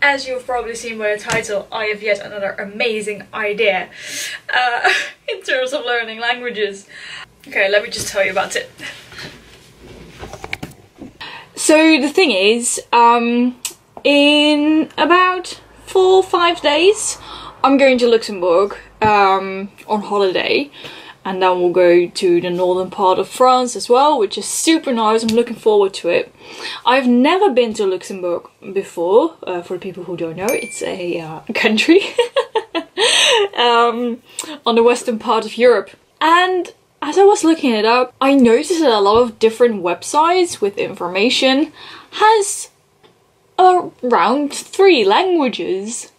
as you've probably seen by the title, I have yet another amazing idea in terms of learning languages. Okay, let me just tell you about it. So the thing is, in about 4 or 5 days, I'm going to Luxembourg on holiday. And then we'll go to the northern part of France as well, which is super nice. I'm looking forward to it. I've never been to Luxembourg before. For the people who don't know, it's a country on the western part of Europe. And as I was looking it up, I noticed that a lot of different websites with information has around 3 languages.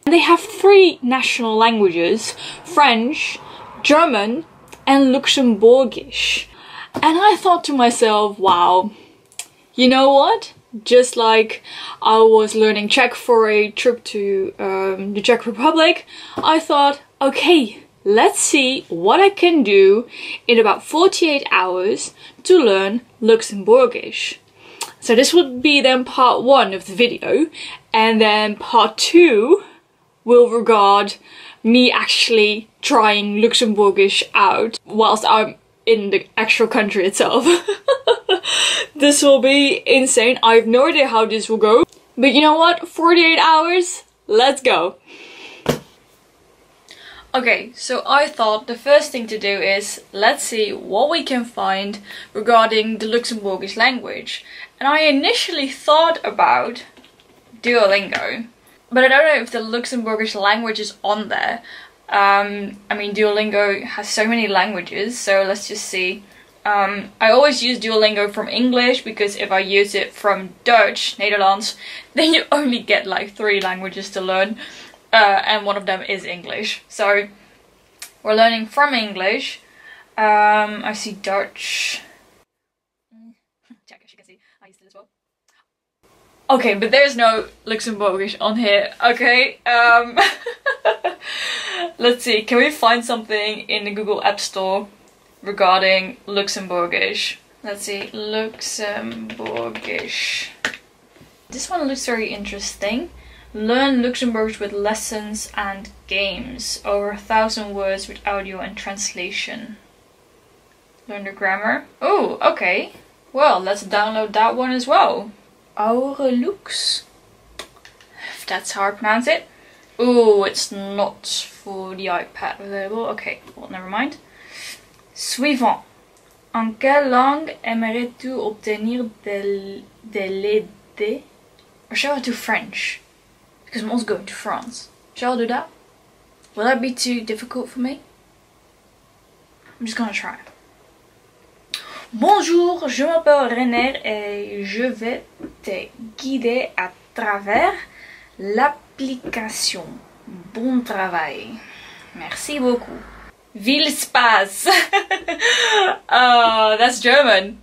And they have 3 national languages: French, German and Luxembourgish. And I thought to myself, wow, you know what? Just like I was learning Czech for a trip to the Czech Republic, I thought, okay, let's see what I can do in about 48 hours to learn Luxembourgish. So this would be then part 1 of the video, and then part 2 will regard me actually trying Luxembourgish out whilst I'm in the actual country itself. This will be insane. I have no idea how this will go. But you know what? 48 hours, let's go. Okay, so I thought the first thing to do is let's see what we can find regarding the Luxembourgish language. And I initially thought about Duolingo. But I don't know if the Luxembourgish language is on there. I mean, Duolingo has so many languages, so let's just see. I always use Duolingo from English, because if I use it from Dutch, Nederlands, then you only get like 3 languages to learn, and one of them is English. So we're learning from English. I see Dutch. Czech, as you can see, I used it as well. Okay, but there's no Luxembourgish on here, okay? Let's see, can we find something in the Google App Store regarding Luxembourgish? Let's see, Luxembourgish. This one looks very interesting. Learn Luxembourgish with lessons and games. Over 1,000 words with audio and translation. Learn the grammar. Oh, okay. Well, let's download that one as well. Aurelux, if that's how I pronounce it. Oh, it's not for the iPad available. Okay, well, never mind. Suivant. En quelle langue aimerais-tu obtenir de l'aide? Or shall I do French? Because I'm also going to France. Shall I do that? Will that be too difficult for me? I'm just gonna try. Bonjour, je m'appelle René et je vais te guider à travers l'application. Bon travail. Merci beaucoup. Viel Spaß. That's German.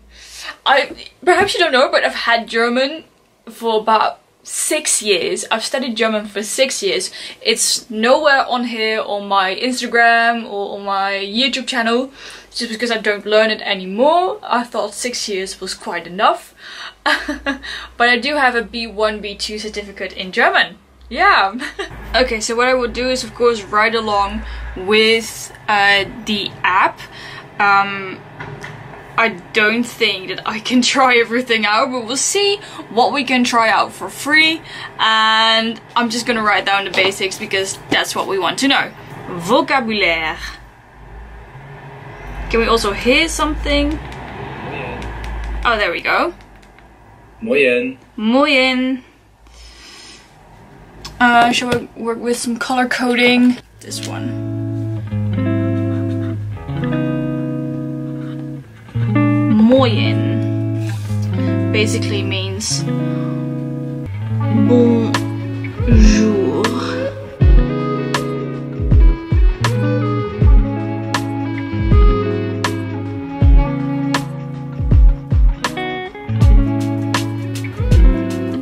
Perhaps you don't know, but I've had German for about 6 years. I've studied German for 6 years. It's nowhere on here on my Instagram or on my YouTube channel, just because I don't learn it anymore. I thought 6 years was quite enough. But I do have a B1, B2 certificate in German. Yeah. Okay, so what I would do is of course ride along with the app. I don't think that I can try everything out, but we'll see what we can try out for free. And I'm just gonna write down the basics because that's what we want to know. Vocabulaire. Can we also hear something? Moyen. Oh, there we go. Moyen. Moyen. Shall we work with some color coding? This one. Moyen basically means bonjour.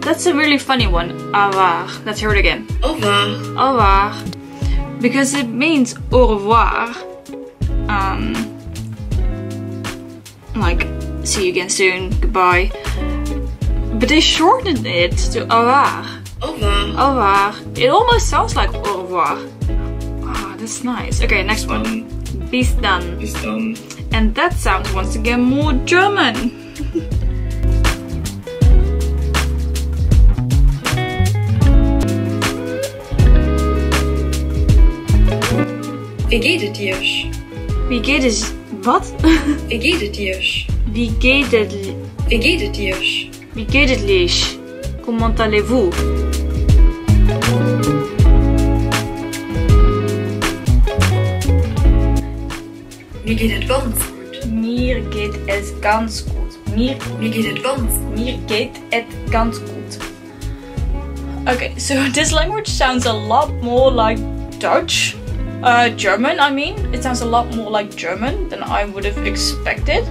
That's a really funny one. Au revoir. Let's hear it again. Au revoir. Au revoir. Because it means au revoir. Like, see you again soon, goodbye. But they shortened it to au revoir. Au revoir. Au revoir. It almost sounds like au revoir. Ah, that's nice. Okay, next one. Bis dann. Bis dann. And that sounds once again more German. Wie geht es dir? Wie geht es? What? Wie geht es dir? Wie geht es? Wie geht es dir? Wie geht es dich? Comment allez-vous? Mir geht es ganz gut. Mir geht es ganz gut. Mir geht es ganz gut. Mir geht es ganz gut. Okay, so this language sounds a lot more like Dutch. German, I mean. It sounds a lot more like German than I would have expected.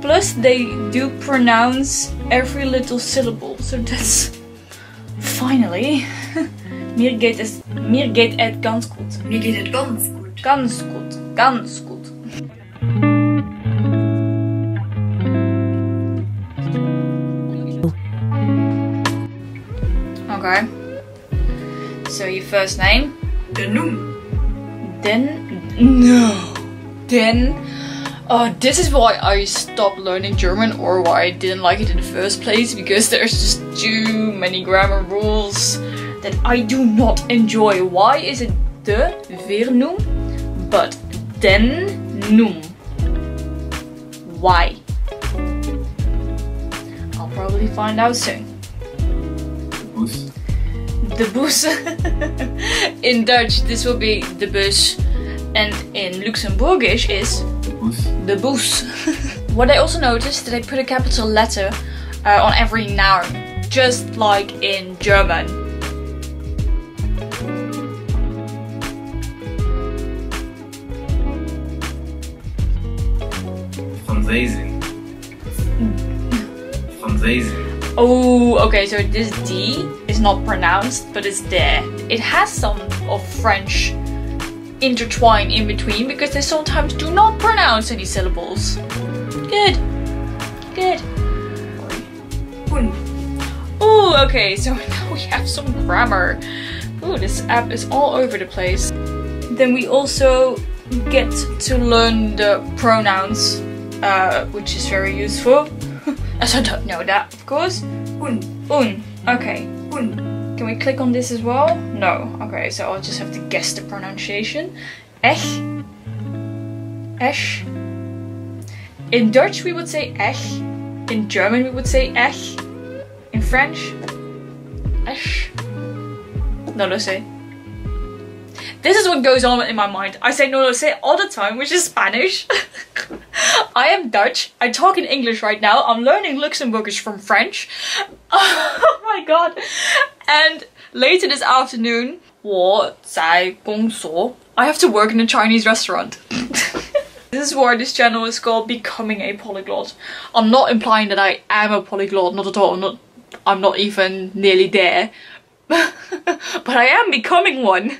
Plus, they do pronounce every little syllable, so that's... Finally. Mir geht es ganz gut. Mir geht es ganz gut. Ganz gut. Ganz gut. Okay. So your first name? Denum. This is why I stopped learning German, or why I didn't like it in the first place, because there's just too many grammar rules that I do not enjoy. Why is it de Vernum but den num? Why? I'll probably find out soon. Bus. De bus. In Dutch this will be de bus, and in Luxembourgish is Bus. the bus. What I also noticed that I put a capital letter on every noun, just like in German. Französin. Französin. Oh, okay, so this D is not pronounced, but it's there. It has some of French intertwined in between, because they sometimes do not pronounce any syllables. Good. Good. Und. Oh, okay, so now we have some grammar. Oh, this app is all over the place. Then we also get to learn the pronouns, which is very useful. As I don't know that, of course. Und. Okay. Und. Can we click on this as well? No. Okay, so I'll just have to guess the pronunciation. Ech. Esch. In Dutch we would say ech. In German we would say ech. In French, esch. No lo sé. This is what goes on in my mind. I say no lo sé all the time, which is Spanish. I am Dutch. I talk in English right now. I'm learning Luxembourgish from French. Oh my god. And later this afternoon, 我在工作. I have to work in a Chinese restaurant. This is why this channel is called Becoming a Polyglot. I'm not implying that I am a polyglot, not at all. I'm not even nearly there. But I am becoming one.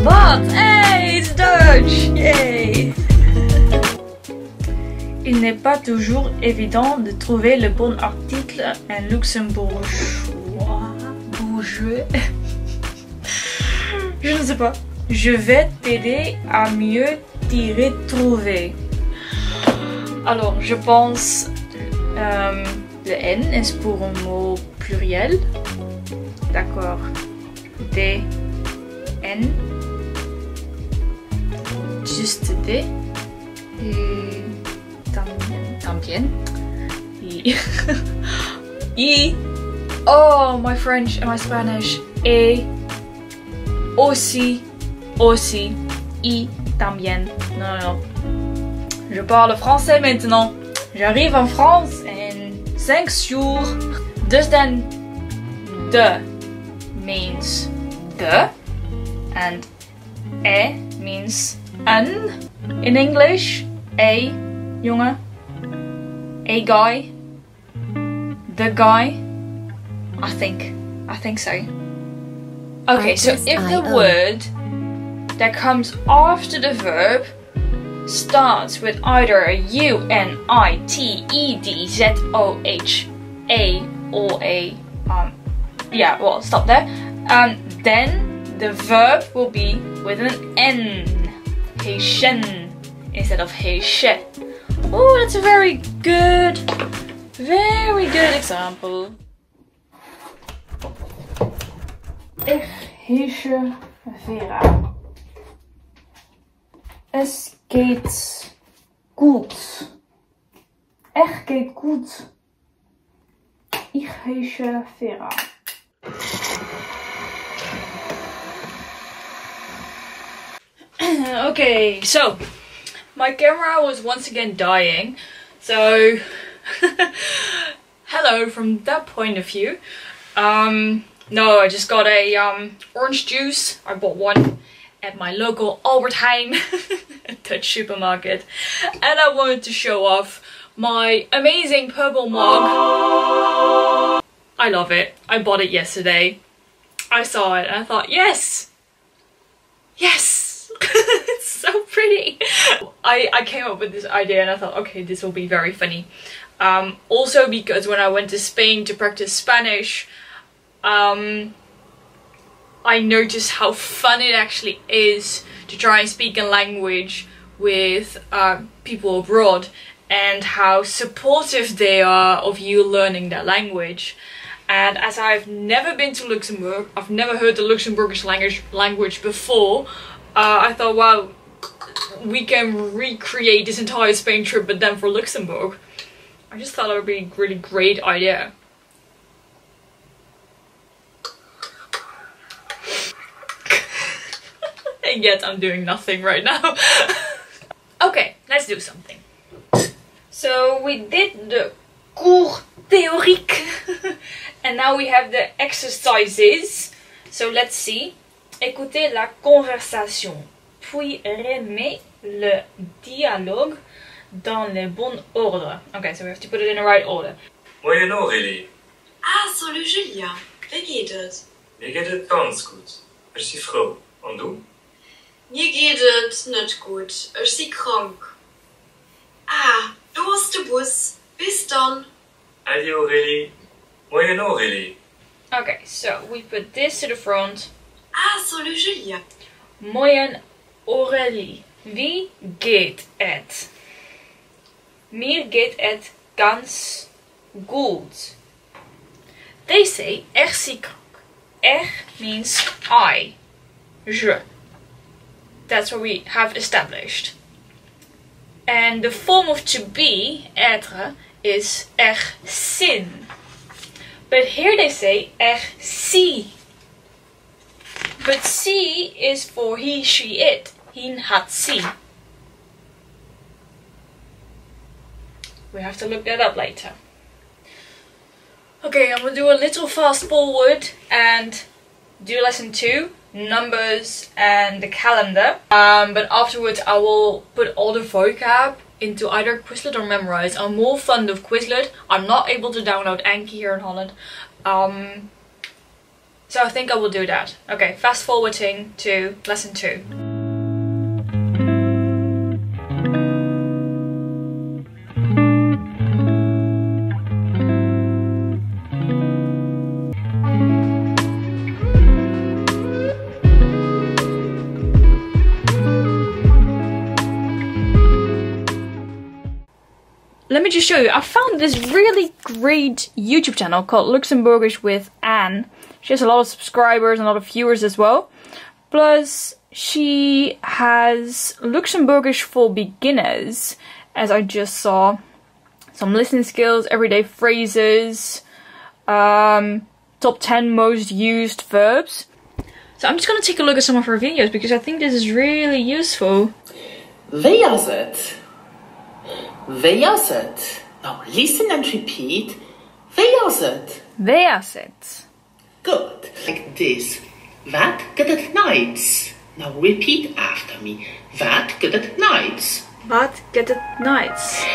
But hey, it's Dutch! Yay! Il n'est pas toujours évident de trouver le bon article en luxembourgeois. Je ne sais pas. Je vais t'aider à mieux t'y retrouver. Alors, je pense le N est pour un mot pluriel. D'accord. D, N. Juste D. Et también. Y. Y. Oh, my French and my Spanish. Et. Aussi. Aussi. Y. También. Non, non, non. Je parle français maintenant. J'arrive en France in 5 jours. Dus then, de means the, and e means an. In English, a jongen, a guy, the guy? I think so. Okay, so if the word that comes after the verb starts with either a UNITEDZOHA or a yeah, well, stop there. Then the verb will be with an N, heishen, instead of heishe. Oh, that's a very good example. Ich heiße Vera. Es geht gut. Es geht gut. Ich heiße Vera. Okay, so my camera was once again dying, so hello from that point of view. No, I just got a orange juice. I bought one at my local Albert Heijn Dutch supermarket, and I wanted to show off my amazing purple mug. I love it. I bought it yesterday. I saw it and I thought, yes! Yes! It's so pretty! I came up with this idea and I thought, okay, this will be very funny. Also because when I went to Spain to practice Spanish, I noticed how fun it actually is to try and speak a language with people abroad, and how supportive they are of you learning that language. And as I've never been to Luxembourg, I've never heard the Luxembourgish language before, I thought, wow, we can recreate this entire Spain trip, but then for Luxembourg. I just thought it would be a really great idea. And yet I'm doing nothing right now. Okay, let's do something. So we did the cours théorique and now we have the exercises. So let's see. Écoutez la conversation, puis remet le dialogue dans le bon ordre. Okay, so we have to put it in the right order. Moin Aurélie. Ah, salut Julia. Wie geht es? Mir geht es ganz gut. Ich bin froh. Und du? Mir geht es nicht gut. Ich bin krank. Ah, du hast den Bus. Bis dann. Adi Aurélie. Moin Aurélie. Okay, so we put this to the front. Ah, salut Julia. Moin Aurélie. Wie geht es? Mir geht es ganz gut. They say ich zie krank. Ich means I. Je. That's what we have established. And the form of to be, être, is ich zin. But here they say ich zie. But zie is for he, she, it. Hin, hat, zie. We have to look that up later. Okay, I'm gonna do a little fast forward and do lesson 2, numbers and the calendar. But afterwards I will put all the vocab into either Quizlet or Memrise. I'm more fond of Quizlet. I'm not able to download ENG here in Holland. So I think I will do that. Okay, fast forwarding to lesson 2. Let me just show you. I found this really great YouTube channel called Luxembourgish with Anne. She has a lot of subscribers and a lot of viewers as well. Plus, she has Luxembourgish for beginners, as I just saw. Some listening skills, everyday phrases, top 10 most used verbs. So I'm just going to take a look at some of her videos because I think this is really useful. Wie is it? Wie is it? Now listen and repeat. Wie is it? Wie is it? Good. Like this. Wat get it nights? Now repeat after me. Wat get it nights? Wat get it nights?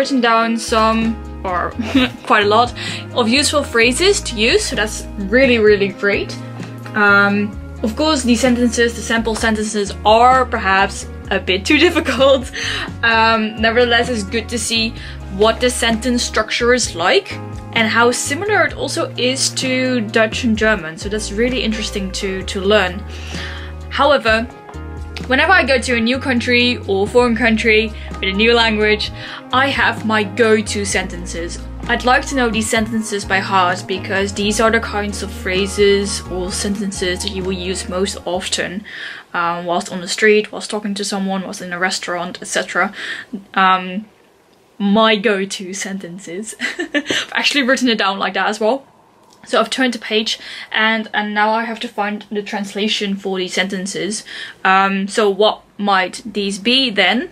written down some, or quite a lot, of useful phrases to use, so that's really, really great. Of course, the sample sentences are perhaps a bit too difficult. Nevertheless, it's good to see what the sentence structure is like and how similar it also is to Dutch and German, so that's really interesting to learn. However, whenever I go to a new country or foreign country with a new language, I have my go-to sentences. I'd like to know these sentences by heart because these are the kinds of phrases or sentences that you will use most often whilst on the street, whilst talking to someone, whilst in a restaurant, etc. My go-to sentences. I've actually written it down like that as well. So I've turned the page and now I have to find the translation for these sentences. So what might these be then?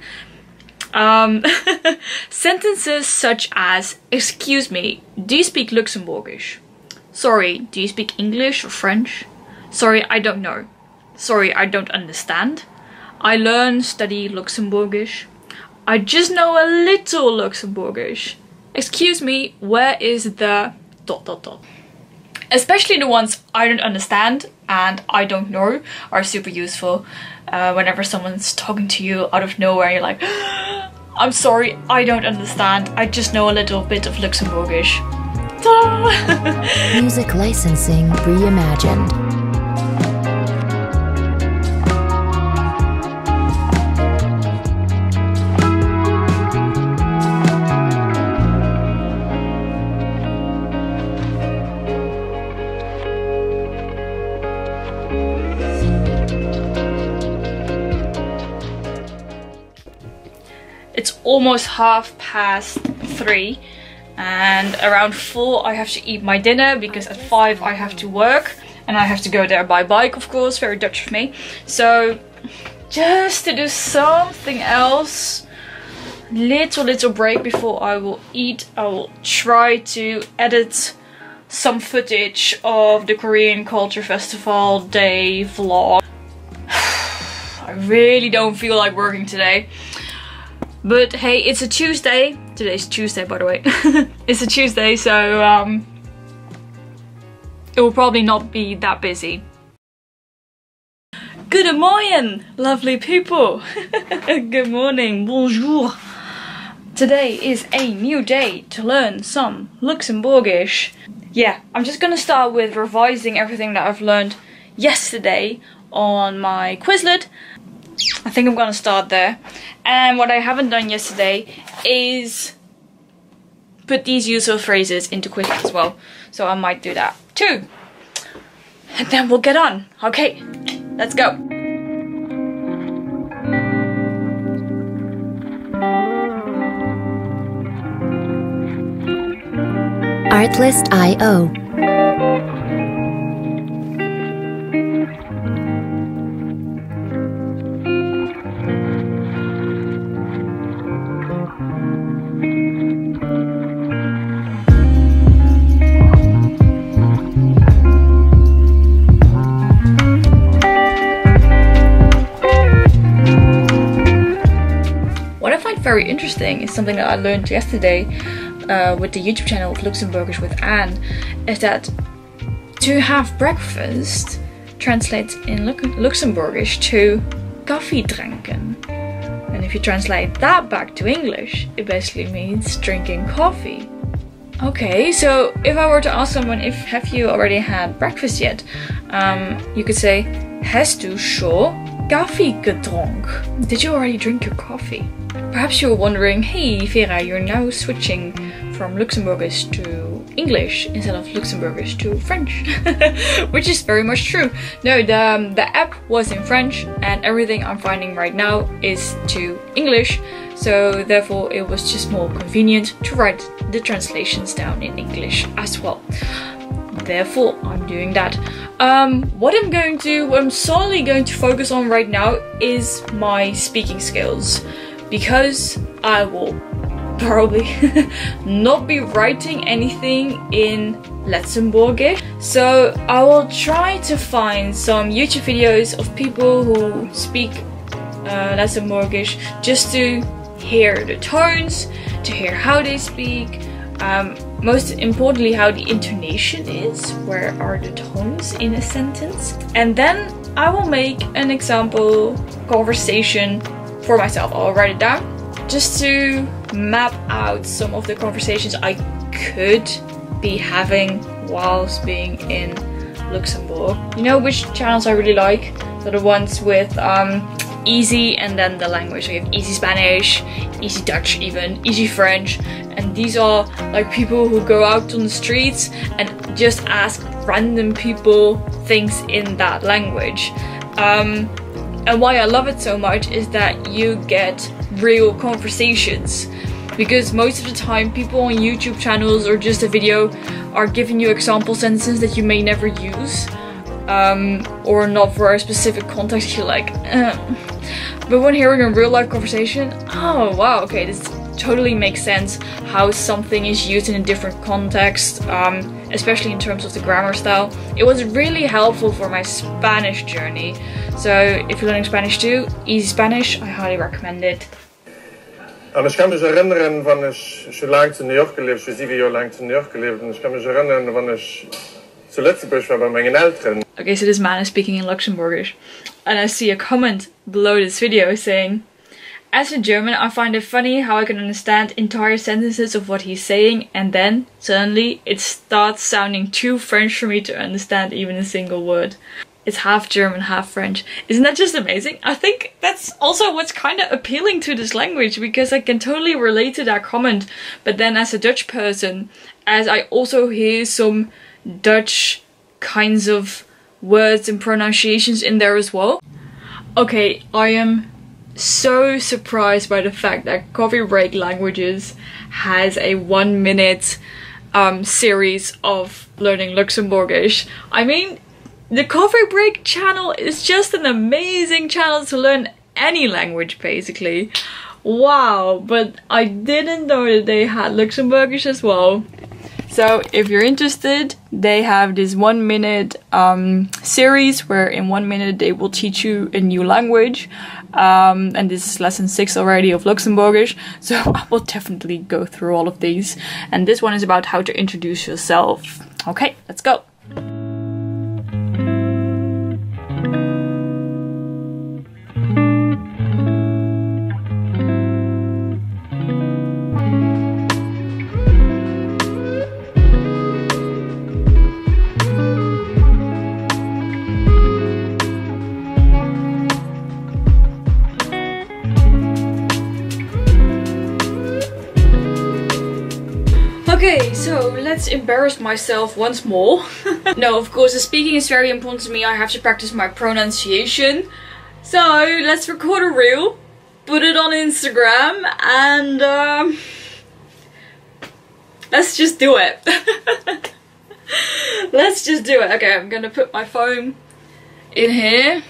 Sentences such as, excuse me, do you speak Luxembourgish? Sorry, do you speak English or French? Sorry, I don't know. Sorry, I don't understand. I study Luxembourgish. I just know a little Luxembourgish. Excuse me, where is the ... Especially the ones I don't understand and I don't know are super useful. Whenever someone's talking to you out of nowhere, you're like, I'm sorry, I don't understand. I just know a little bit of Luxembourgish. Music licensing reimagined. It's almost 3:30 and around 4 I have to eat my dinner because at 5 I have to work and I have to go there by bike, of course, very Dutch of me. So just to do something else, little break before I will eat, I will try to edit some footage of the Korean Culture Festival day vlog. I really don't feel like working today. But hey, it's a Tuesday. Today's Tuesday, by the way. It's a Tuesday, so it will probably not be that busy. Good morning, lovely people. Good morning, bonjour. Today is a new day to learn some Luxembourgish. Yeah, I'm just gonna start with revising everything that I've learned yesterday on my Quizlet. I think I'm gonna start there. And what I haven't done yesterday is put these useful phrases into Quizlet as well. So I might do that too. And then we'll get on. Okay, let's go. Artlist.io. Very interesting is something that I learned yesterday with the YouTube channel of Luxembourgish with Anne, is that to have breakfast translates in Luxembourgish to koffie drinken. And if you translate that back to English, it basically means drinking coffee. Okay, so if I were to ask someone have you already had breakfast yet, you could say, hast du schon Kaffee gedronken? Did you already drink your coffee? Perhaps you're wondering, hey Vera, you're now switching from Luxembourgish to English instead of Luxembourgish to French. Which is very much true. No, the app was in French and everything I'm finding right now is to English. So therefore it was just more convenient to write the translations down in English as well. Therefore I'm doing that. What I'm solely going to focus on right now is my speaking skills, because I will probably not be writing anything in Luxembourgish. So I will try to find some YouTube videos of people who speak Luxembourgish just to hear the tones, to hear how they speak, most importantly how the intonation is, where are the tones in a sentence. And then I will make an example conversation for myself. I'll write it down just to map out some of the conversations I could be having whilst being in Luxembourg. You know which channels I really like? So the ones with easy and then the language. We have easy Spanish, easy Dutch even, easy French. And these are like people who go out on the streets and just ask random people things in that language. And why I love it so much is that you get real conversations. Because most of the time people on YouTube channels or just a video are giving you example sentences that you may never use. Or not for a specific context, you're like, But when hearing a real life conversation, oh wow, okay, this totally makes sense how something is used in a different context, especially in terms of the grammar style. It was really helpful for my Spanish journey. So if you're learning Spanish too, easy Spanish, I highly recommend it. En ik kan me herinneren van zo lang in New York geleefd, zo 7 jaar lang in New York geleefd. En ik kan me herinneren van zo Luxembourgish waar bij mijn eltern. Okay, so this man is speaking in Luxembourgish. And I see a comment below this video saying, as a German, I find it funny how I can understand entire sentences of what he's saying, and then, suddenly, it starts sounding too French for me to understand even a single word. It's half German, half French. Isn't that just amazing? I think that's also what's kind of appealing to this language, because I can totally relate to that comment. But then as a Dutch person, as I also hear some Dutch kinds of words and pronunciations in there as well. Okay, I am so surprised by the fact that Coffee Break Languages has a 1 minute series of learning Luxembourgish. I mean, the Coffee Break channel is just an amazing channel to learn any language basically. Wow, but I didn't know that they had Luxembourgish as well. So if you're interested, they have this 1 minute series where in 1 minute they will teach you a new language. And this is lesson 6 already of Luxembourgish. So I will definitely go through all of these. And this one is about how to introduce yourself. Okay, let's go. Okay, so let's embarrass myself once more. No, of course, the speaking is very important to me. I have to practice my pronunciation. So let's record a reel, put it on Instagram, and let's just do it. Let's just do it. Okay, I'm gonna put my phone in here.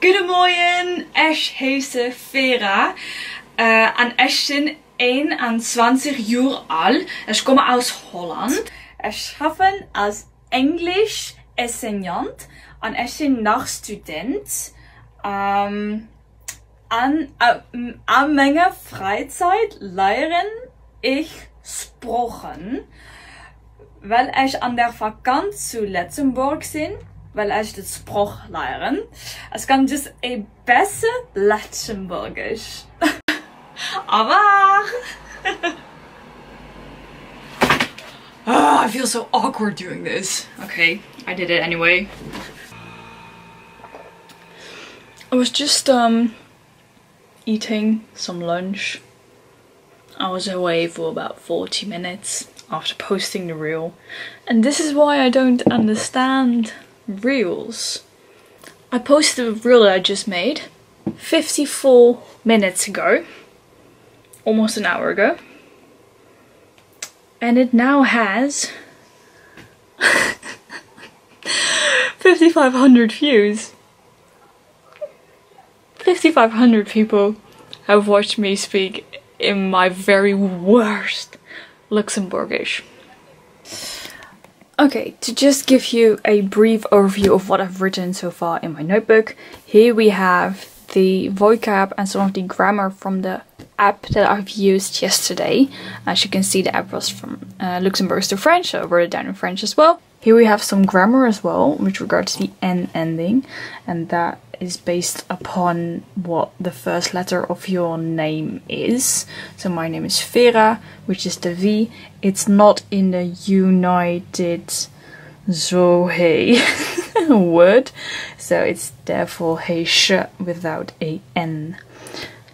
Goedemorgen, ich heiße Vera und ich bin 21 Jahre alt. Ich komme aus Holland. Ich arbeite als Englisch Enseignant und ich bin noch Student. An meiner Freizeit lerne ich Sprachen, weil ich an der Vakantie zu Luxembourg bin. Weil ich das Sprach lernen. Ich kann just ein besser Luxembourgisch. Aber oh, I feel so awkward doing this. Okay, I did it anyway. I was just eating some lunch. I was away for about 40 minutes after posting the reel. And this is why I don't understand reels. I posted a reel that I just made 54 minutes ago, almost an hour ago, and it now has 5,500 views. 5,500 people have watched me speak in my very worst Luxembourgish. Okay, to just give you a brief overview of what I've written so far in my notebook, here we have the vocab and some of the grammar from the app that I've used yesterday. As you can see, the app was from Luxembourgish to French, so I wrote it down in French as well. Here we have some grammar as well with regards to the N ending, and that is based upon what the first letter of your name is. So my name is Vera, which is the V. It's not in the United Zohe word, so it's therefore Heesche without a N.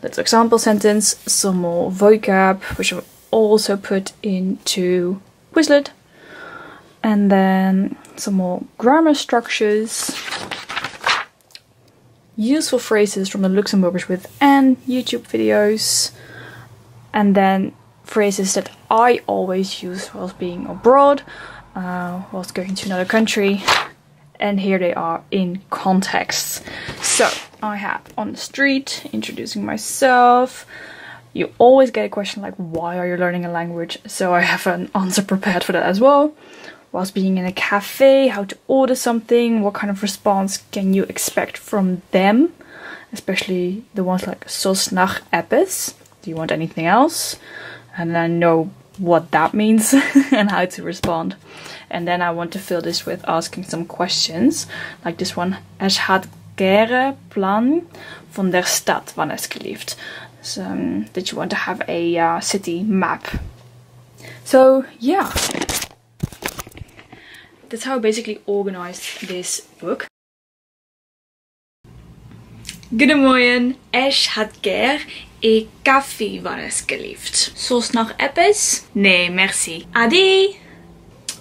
Let's example sentence, some more vocab, which I've also put into Quizlet. And then some more grammar structures, useful phrases from the Luxembourgish with N YouTube videos, and then phrases that I always use whilst being abroad, whilst going to another country, and here they are in context. So I have on the street, introducing myself. You always get a question like, why are you learning a language? So I have an answer prepared for that as well. Whilst being in a cafe, how to order something, what kind of response can you expect from them? Especially the ones like "Sos nach etwas?" Do you want anything else? And I know what that means and how to respond. And then I want to fill this with asking some questions, like this one. Es hat gerne Plan von der Stadt, wann es geliefd. So that you want to have a city map. So yeah. That's how I basically organized this book. Goedemorgen, es hat ger e koffie wann es geliefd. Sos nog etwas? Nee, merci. Adi!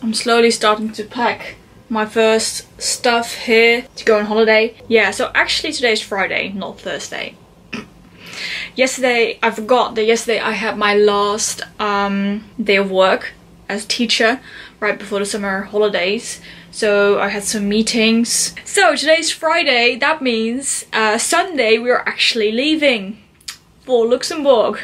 I'm slowly starting to pack my first stuff here to go on holiday. Yeah, so actually today is Friday, not Thursday. Yesterday, I forgot that yesterday I had my last day of work as a teacher right before the summer holidays, so I had some meetings. So today's Friday, that means Sunday we are actually leaving for Luxembourg.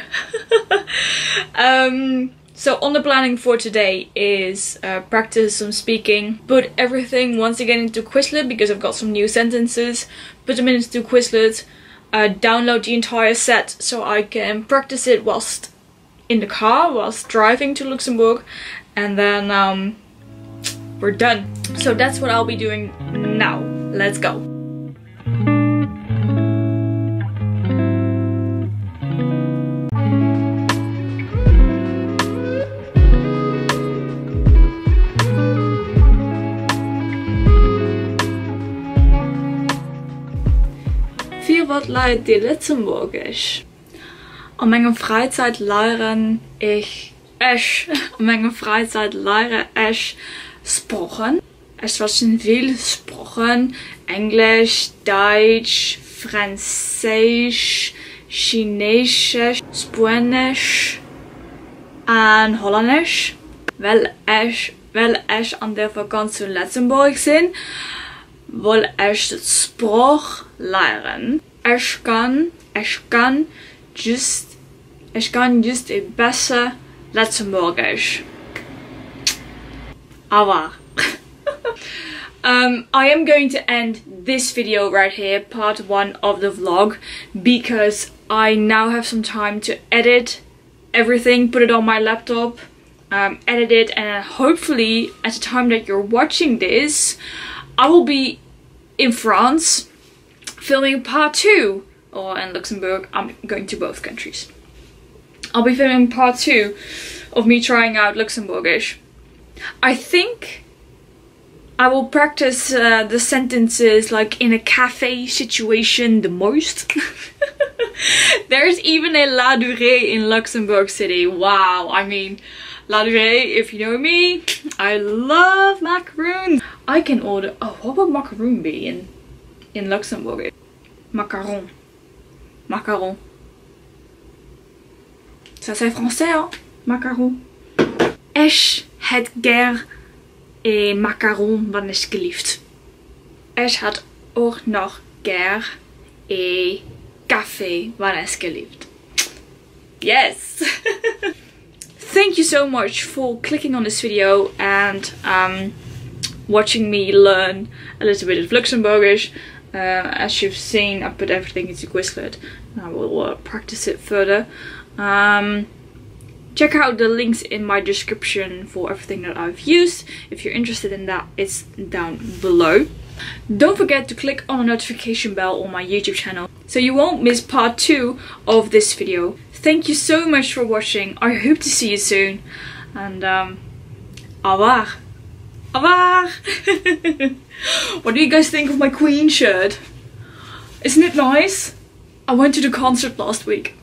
So on the planning for today is practice some speaking, put everything once again into Quizlet because I've got some new sentences, put them into Quizlet, download the entire set so I can practice it whilst in the car, whilst driving to Luxembourg, and then we're done. So that's what I'll be doing now. Let's go. Für wat leidt die Luxembourgisch? An meiner Freizeit lehre ich Sprachen. Es sind viele Sprachen. Englisch, Deutsch, Französisch, Chinesisch, Spanisch und Holländisch. Weil ich an der Vakantie in Luxemburg bin, will ich die Sprache lernen. Ich kann just ein besser Luxembourgisch. Aber I am going to end this video right here, part 1 of the vlog, because I now have some time to edit everything, put it on my laptop, edit it, and hopefully at the time that you're watching this, I will be in France filming part 2, or in Luxembourg. I'm going to both countries. I'll be filming part 2 of me trying out Luxembourgish. I think I will practice the sentences like in a cafe situation the most. There's even a La Durée in Luxembourg City. Wow, I mean, La Durée, if you know me, I love macaroons. I can order, oh, what would macaroon be in Luxembourg? Macaron. Macaron. Ça c'est français, hein? Macaron. Ich hätte gern macaron wann es geliefd. Ich hätte auch noch gern Kaffee wann es geliefd. Yes! Thank you so much for clicking on this video and watching me learn a little bit of Luxembourgish. As you've seen, I put everything into Quizlet, and I will practice it further. Check out the links in my description for everything that I've used. If you're interested in that, it's down below. Don't forget to click on the notification bell on my YouTube channel so you won't miss part 2 of this video. Thank you so much for watching. I hope to see you soon. And au revoir. Au revoir. What do you guys think of my Queen shirt? Isn't it nice? I went to the concert last week.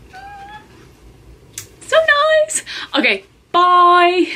So nice. Okay, bye.